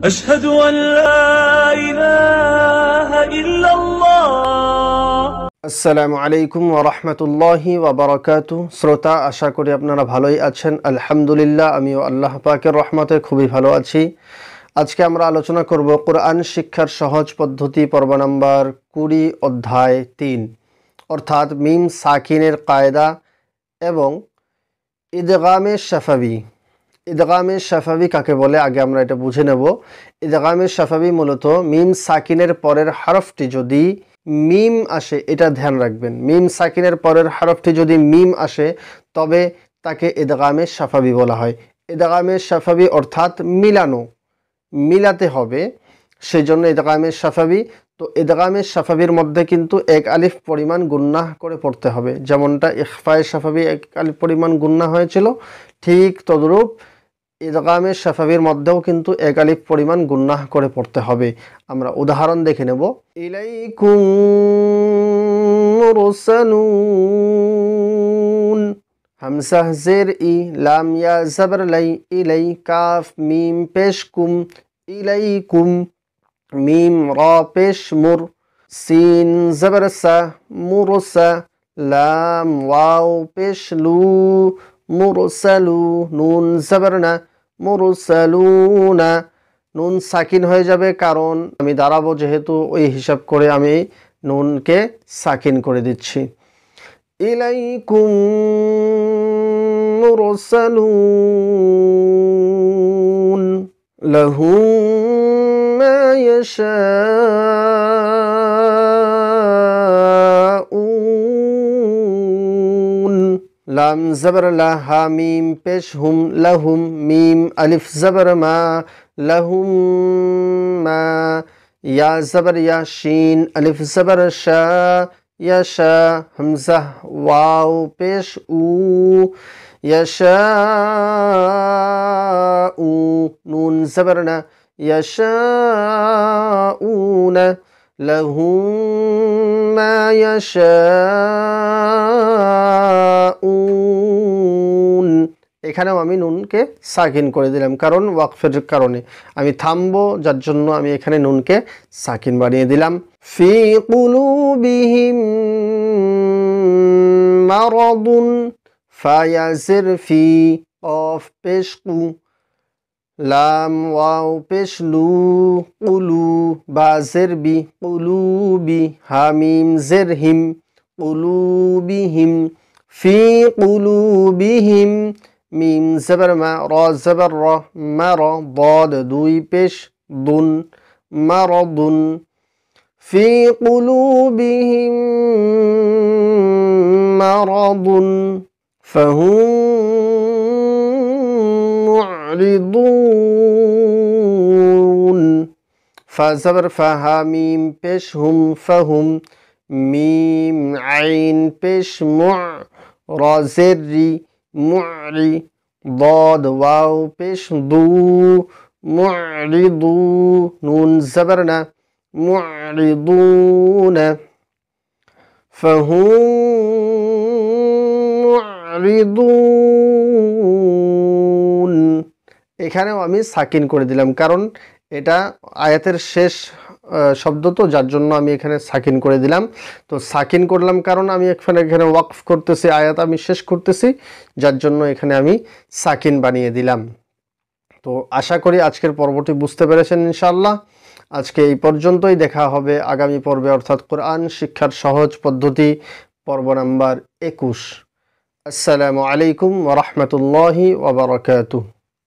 أشهد أن لا إله إلا الله। আসসালামু আলাইকুম ওয়া রাহমাতুল্লাহি ওয়া বারাকাতুহু। শ্রোতা, আশা করি আপনারা ভালোই আছেন। আলহামদুলিল্লাহ, আমিও আল্লাহ পাকের রহমতে খুবই ভালো আছি। আজকে আমরা আলোচনা করব কোরআন শিক্ষার সহজ পদ্ধতি, পর্ব নাম্বার 20, অধ্যায় 3, অর্থাৎ মিম সাকিনের কায়দা এবং ইদগামে শাফাবি। ইদগামে শাফাবি কাকে বলে আগে আমরা এটা বুঝে নেব। ইদগামে শাফাবি মূলত মিম সাকিনের পরের হরফটি যদি মিম আসে, এটা ধ্যান রাখবেন। মিম সাকিনের পরের হরফটি যদি মিম আসে তবে তাকে ইদগামে শাফাবি বলা হয়। ইদগামে শাফাবি অর্থাৎ মিলাতে হবে, সেই জন্য ইদগামে শাফাবি। তো ইদগামে শাফাবির মধ্যে কিন্তু এক আলিফ পরিমাণ গুন্নাহ করে পড়তে হবে। যেমনটা ইখফায়ে শাফাবি এক আলিফ পরিমাণ গুন্নাহ হয়েছিল, ঠিক তদ্রূপ ইদগামে শাফাবির মধ্যেও কিন্তু এক আলিফ পরিমাণ গুন্নাহ করে পড়তে হবে। আমরা উদাহরণ দেখে নেব। ইলাইকুম মুরসালুন, হামজা জের ই, লাম ইয়া জবর লাই, ইলাই, কাফ মিম পেশ কুম, ইলাইকুম, মিম রা পেশ মুর, সিন জবর সা, মুরসা, লাম ওয়াও পেশ লু, মুরসালু, নুন জবর না, মুরসালুনা। নুন সাকিন হয়ে যাবে, কারণ আমি দাঁড়াবো যেহেতু, ওই হিসাব করে আমি নুনকে সাকিন করে দিচ্ছি। ইলাইকুম মুরসালুন লাহুম মা ইয়াশাউন, লাম জবর লা, হা মিম পেশ হুম, লাহুম, মিম আলিফ জবর মা, লাহুম মা, ইয়া জবর ইয়া, শিন আলিফ জবর শা, ইয়াশা, হামজা ওয়াও পেশ উ, ইয়াশাউ, নুন জবর না, ইয়াশাউনা, লাহুম মা ইয়াশাউন। এখানেও আমি নুনকে সাকিন করে দিলাম, কারণ ওয়াকফের কারণে আমি থামবো, যার জন্য আমি এখানে নুনকে সাকিন বানিয়ে দিলাম। ফি কুলুবিহিম মারাদুন, ফা ইয়া জের ফি, কফ পেশ কু, লাম ওয়াও পেশ লু, কুলু, বা জের বি, কুলুবি, হা মিম জের হিম, কুলুবিহিম, ফি কুলুবিহিম, মিম জবর মা, রা জবর র, মার, দাদ দুই পেশ দুন, মারাদুন, ফি কুলুবিহিম মারাদুন ফাহুম মু'রিদুন, ফা জবর ফা, হা মিম পেশ হুম, ফাহুম, মিম আইন পেশ মু'আ, রা জের রি, মু'রি, দাদ ওয়াও পেশ দু, মু'রিদু, নুন জবর না, মু'রিদুনা, ফাহুম মু'রিদুন। এখানেও আমি সাকিন করে দিলাম, কারণ এটা আয়াতের শেষ শব্দ, তো যার জন্য আমি এখানে সাকিন করে দিলাম। তো সাকিন করলাম কারণ আমি এখানে ওয়াকফ করতেছি, আয়াত আমি শেষ করতেছি, যার জন্য এখানে আমি সাকিন বানিয়ে দিলাম। তো আশা করি আজকের পর্বটি বুঝতে পেরেছেন ইনশাআল্লাহ। আজকে এই পর্যন্তই, দেখা হবে আগামী পর্বে, অর্থাৎ কোরআন শিক্ষার সহজ পদ্ধতি, পর্ব নাম্বার 21। আসসালামু আলাইকুম ওয়া রাহমাতুল্লাহি ওয়া বারাকাতুহু।